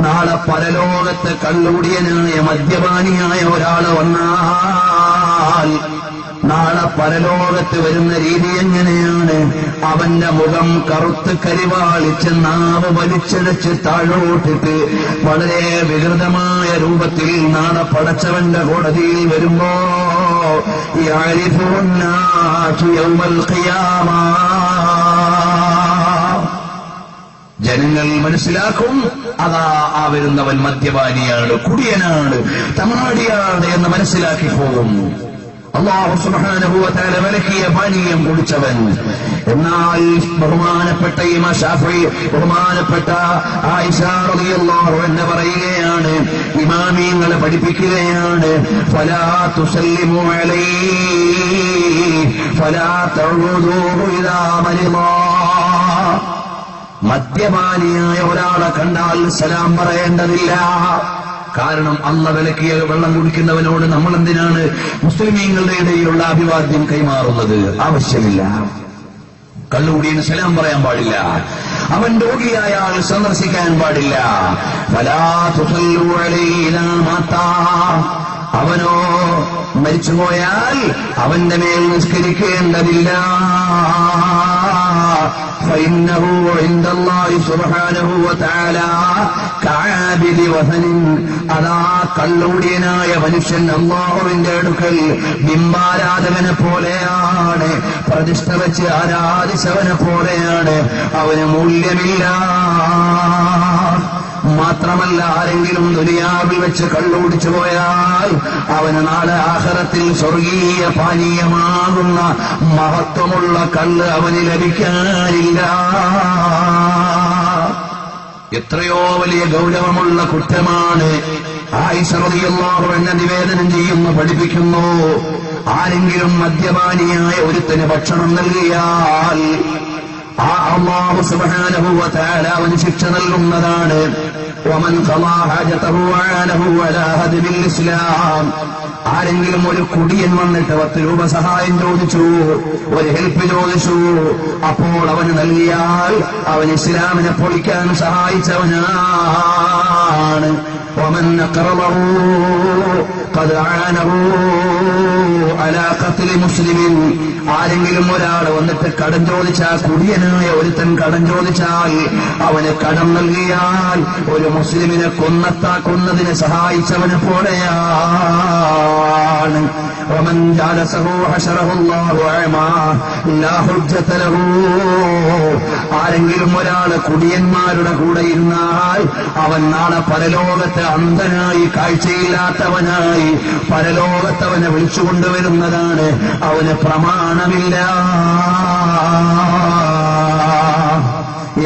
നാളെ പരലോകത്ത് കള്ളുടിയനായ മദ്യപാനിയായ ഒരാൾ വന്നാൽ നാളെ പരലോകത്ത് വരുന്ന രീതി എങ്ങനെയാണ്? അവന്റെ മുഖം കറുത്ത് കരിവാളിച്ച് നാവ് വലിച്ചടച്ച് താഴോട്ടിട്ട് വളരെ വികൃതമായ രൂപത്തിൽ നാളെ പടച്ചവന്റെ കോടതിയിൽ വരുമ്പോ ജനങ്ങൾ മനസ്സിലാക്കും, അതാ ആ വരുന്നവൻ മദ്യപാനിയാണ്, കുടിയനാണ്, തമാടിയാണ് എന്ന് മനസ്സിലാക്കി പോകും. അല്ലാഹു സുബ്ഹാനഹു വ തആല വിലക്കിയ പാനീയം കുടിച്ചവൻ. എന്നാൽ ബഹുമാനപ്പെട്ട ഇമാം ശാഫിഈ, ബഹുമാനപ്പെട്ട ആയിഷ റളിയല്ലാഹു അൻഹ പറയുകയാണ്, ഇമാമിയങ്ങളെ പഠിപ്പിക്കുകയാണ്, ഫലാ തുസല്ലിമു അലൈഹി ഫലാ തഉദൂഹു ഇദാ മരിദാ. മദ്യപാനിയായ ഒരാളെ കണ്ടാൽ സലാം പറയേണ്ടതില്ല. കാരണം അല്ലാഹു വിലക്കിയ വെള്ളം കുടിക്കുന്നവനോട് നമ്മൾ എന്തിനാണ് മുസ്ലിമീങ്ങളുടെ ഇടയിലുള്ള അഭിവാദ്യം കൈമാറുന്നത്? ആവശ്യമില്ല. കള്ളുകുടിയന് സലാം പറയാൻ പാടില്ല. അവൻ രോഗിയായ ആൾ സന്ദർശിക്കാൻ പാടില്ല. ഫലാ തുസല്ലു അലൈഹി ഇദാ മാതാ. അവനോ മരിച്ചുപോയാൽ അവന്റെ മേൽ നിസ്കരിക്കേണ്ടതില്ല. فإنه عند الله سبحانه وتعالى كعابد وثن. അതാ കള്ളുടിയനായ മനുഷ്യൻ അല്ലാഹുവിന്റെ അടുക്കൽ ബിംബാരാധകനെ പോലെയാണ്, പ്രതിഷ്ഠ വെച്ച് ആരാധിച്ചവനെ പോലെയാണ്. അവന് മൂല്യമില്ല. മാത്രമല്ല, ആരെങ്കിലും ദുനിയാവിൽ വെച്ച് കള്ളുകുടിച്ചു പോയാൽ അവന് നാളെ ആഖിറത്തിൽ സ്വർഗീയ പാനീയമാകുന്ന മഹത്വമുള്ള കള്ള് അവന് ലഭിക്കാനില്ല. എത്രയോ വലിയ ഗൗരവമുള്ള കുറ്റമാണ്. ആയിഷ റളിയല്ലാഹു അൻഹ നിവേദനം ചെയ്യുന്നു, പഠിപ്പിക്കുന്നു, ആരെങ്കിലും മദ്യപാനിയായ ഒരുത്തന് ഭക്ഷണം നൽകിയാൽ ആ അല്ലാഹു സുബ്ഹാനഹു വ തആല അവന് ശിക്ഷ നൽകുന്നതാണ്. വമൻ ഖളാ ഹാജതഹു വഅനഹു അലാ ഹദ്മിൽ ഇസ്ലാം. ആരെങ്കിലും ഒരു കുടിയൻ വന്നിട്ട് 10 രൂപ സഹായം ചോദിച്ചു, ഒരു ഹെൽപ്പ് ചോദിച്ചു, അപ്പോൾ അവന് നൽകിയാൽ അവൻ ഇസ്ലാമിനെ പൊളിക്കാൻ സഹായിച്ചവനാണ്. ومن أقرضه قد أعانه على قتل مسلم. ആരെങ്കിലും ഒരാൾ വന്നിട്ട് കടം ചോദിച്ചാൽ, കുടിയനായ ഒരുത്തൻ കടം ചോദിച്ചാൽ അവന് കടം നൽകിയാൽ ഒരു മുസ്ലിമിനെ കൊന്നതിനെ സഹായിച്ചവനെ പോലെയാണ്. ومن جالسه حشره الله أعمى لا حجة له. ആരെങ്കിലും ഒരാൾ കുടിയന്മാരുടെ കൂടെ ഇരുന്നാൽ അവൻ നാളെ പരലോകത്ത് അന്ധനായി, കാഴ്ചയില്ലാത്തവനായി പരലോകത്തവനെ വിളിച്ചുകൊണ്ടുവരുന്നതാണ്. അവന് പ്രമാണമില്ല.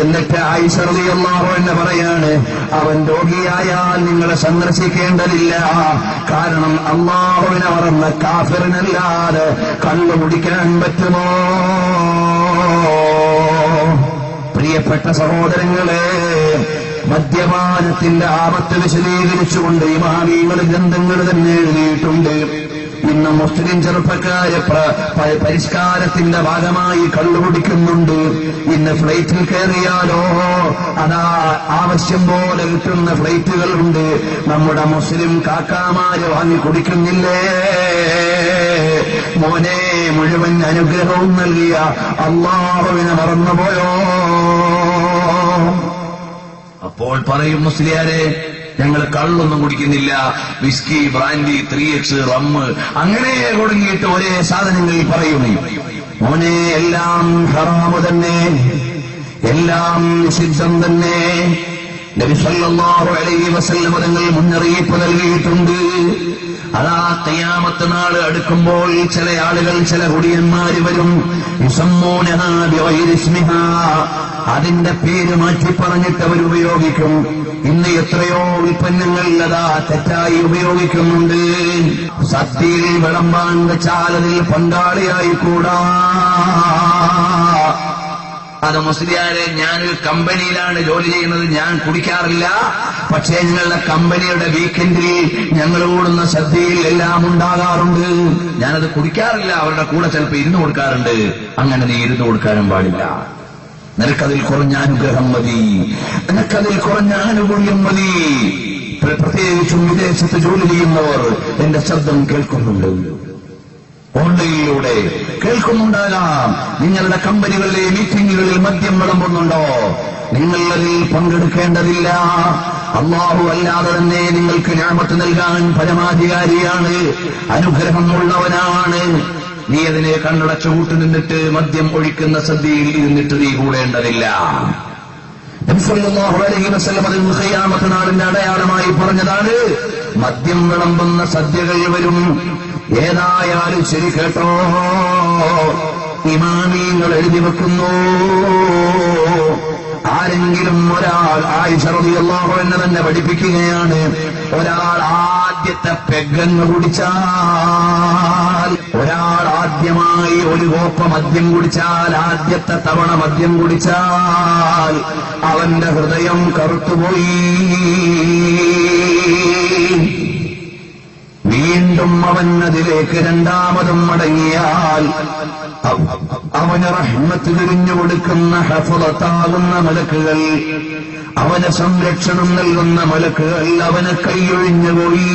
എന്നിട്ട് ആയിഷ റളിയല്ലാഹു അൻഹ പറയാണ്, അവൻ രോഗിയായാൽ നിങ്ങളെ സന്ദർശിക്കേണ്ടതില്ല. കാരണം അല്ലാഹുവിനെ മറന്ന കാഫിറിനല്ലാതെ കള്ളു കുടിക്കാൻ പറ്റുമോ? പ്രിയപ്പെട്ട സഹോദരങ്ങളെ, മദ്യപാനത്തിന്റെ ആപത്ത് വിശദീകരിച്ചുകൊണ്ട് ഇമാമികൾ ഗ്രന്ഥങ്ങൾ തന്നെ എഴുതിയിട്ടുണ്ട്. ഇന്ന് മുസ്ലിം ചെറുപ്പക്കാരെ പരിഷ്കാരത്തിന്റെ ഭാഗമായി കള്ളുകുടിക്കുന്നുണ്ട്. ഇന്ന് ഫ്ലൈറ്റിൽ കയറിയാലോ അതാ ആവശ്യം പോലെ കിട്ടുന്ന ഫ്ലൈറ്റുകളുണ്ട്. നമ്മുടെ മുസ്ലിം കാക്കാമാര് വാങ്ങി കുടിക്കുന്നില്ലേ? മോനെ, മുഴുവൻ അനുഗ്രഹവും നൽകിയ അല്ലാഹുവിനെ മറന്നുപോയോ? അപ്പോൾ പറയും, മുസ്ലിയാരെ, ഞങ്ങൾ കള്ളൊന്നും കുടിക്കുന്നില്ല, വിസ്കി, ബ്രാൻഡി, 3X, റമ്മ്, അങ്ങനെ തുടങ്ങിയിട്ട് ഒരേ സാധനങ്ങൾ പറയുന്നു. മോനെ, എല്ലാം ഹറാമു തന്നെ, എല്ലാം നിഷിദ്ധം തന്നെ. നബി സല്ലല്ലാഹു അലൈഹി വസല്ലം തങ്ങൾ മുന്നറിയിപ്പ് നൽകിയിട്ടുണ്ട്. അതാ ഖിയാമത്ത് നാൾ അടുക്കുമ്പോൾ ചില ആളുകൾ, ചില കുടിയന്മാര് വരും. യുസമ്മൂനഹാ ബിഗൈരി ഇസ്മിഹാ. അതിന്റെ പേര് മാറ്റി പറഞ്ഞിട്ട് അവർ ഉപയോഗിക്കും. ഇന്ന് എത്രയോ ഉൽപ്പന്നങ്ങൾ അതാ തെറ്റായി ഉപയോഗിക്കുന്നുണ്ട്. സദ്യയിൽ വിളമ്പാൻ വെച്ചാൽ അതിൽ പങ്കാളിയായിക്കൂടാ. അത് മുസ്ലിയാരെ, ഞാനൊരു കമ്പനിയിലാണ് ജോലി ചെയ്യുന്നത്, ഞാൻ കുടിക്കാറില്ല. പക്ഷേ ഞങ്ങളുടെ കമ്പനിയുടെ വീക്കെൻഡിൽ ഞങ്ങൾ കൂടുന്ന സദ്യയിൽ എല്ലാം ഉണ്ടാകാറുണ്ട്. ഞാനത് കുടിക്കാറില്ല, അവരുടെ കൂടെ ചിലപ്പോൾ ഇരുന്ന് കൊടുക്കാറുണ്ട്. അങ്ങനെ നീ ഇരുന്ന് കൊടുക്കാനും പാടില്ല. നിനക്കതിൽ കുറഞ്ഞ അനുഗ്രഹം മതി, നിനക്കതിൽ കുറഞ്ഞ ആനുകൂല്യം മതി. പ്രത്യേകിച്ചും വിദേശത്ത് ജോലി ചെയ്യുന്നവർ എന്റെ ശബ്ദം കേൾക്കുന്നുണ്ട്, ഓൺലൈനിലൂടെ കേൾക്കുന്നുണ്ടാകാം. നിങ്ങളുടെ കമ്പനികളിലെ മീറ്റിംഗുകളിൽ മദ്യം വിളമ്പുന്നുണ്ടോ? നിങ്ങൾ അതിൽ പങ്കെടുക്കേണ്ടതില്ല. അല്ലാഹു അല്ലാതെ തന്നെ നിങ്ങൾക്ക് നിഅമത്ത് നൽകാൻ പരമാധികാരിയാണ്, അനുഗ്രഹം ഉള്ളവനാണ്. നീ അതിനെ കണ്ണടച്ചു കൂട്ടുനിന്നിട്ട് മദ്യം ഒഴിക്കുന്ന സദ്യയിൽ ഇരുന്നിട്ട് നീ കൂടേണ്ടതില്ല. നബി സല്ലല്ലാഹു അലൈഹി വസല്ലം അതിൽ ഖിയാമത്ത് നാളിന്റെ അടയാളമായി പറഞ്ഞതാണ്, മദ്യം വിളമ്പുന്ന സദ്യകൾ വരും. ഏതായാലും ശരി കേട്ടോ, ഇമാമീങ്ങൾ എഴുതി വെക്കുന്നു, ആരെങ്കിലും ഒരാൾ, ആയിഷ റളിയല്ലാഹു അൻഹ തന്നെ പഠിപ്പിക്കുകയാണ്, ഒരാൾ ആദ്യത്തെ പെഗ്ഗങ്ങ് കുടിച്ചാൽ, ഒരാൾ ആദ്യമായി ഒരു കോപ്പ മദ്യം കുടിച്ചാൽ, ആദ്യത്തെ തവണ മദ്യം കുടിച്ചാൽ അവന്റെ ഹൃദയം കറുത്തുപോയി. വീണ്ടും അവൻ അതിലേക്ക് രണ്ടാമതും മടങ്ങിയാൽ അവന് റഹ്മത്ത് വിരിഞ്ഞു കൊടുക്കുന്ന ഹഫളത്താകുന്ന മലക്കുകൾ, അവന് സംരക്ഷണം നൽകുന്ന മലക്കുകൾ അവനെ കൈയൊഴിഞ്ഞുപോയി.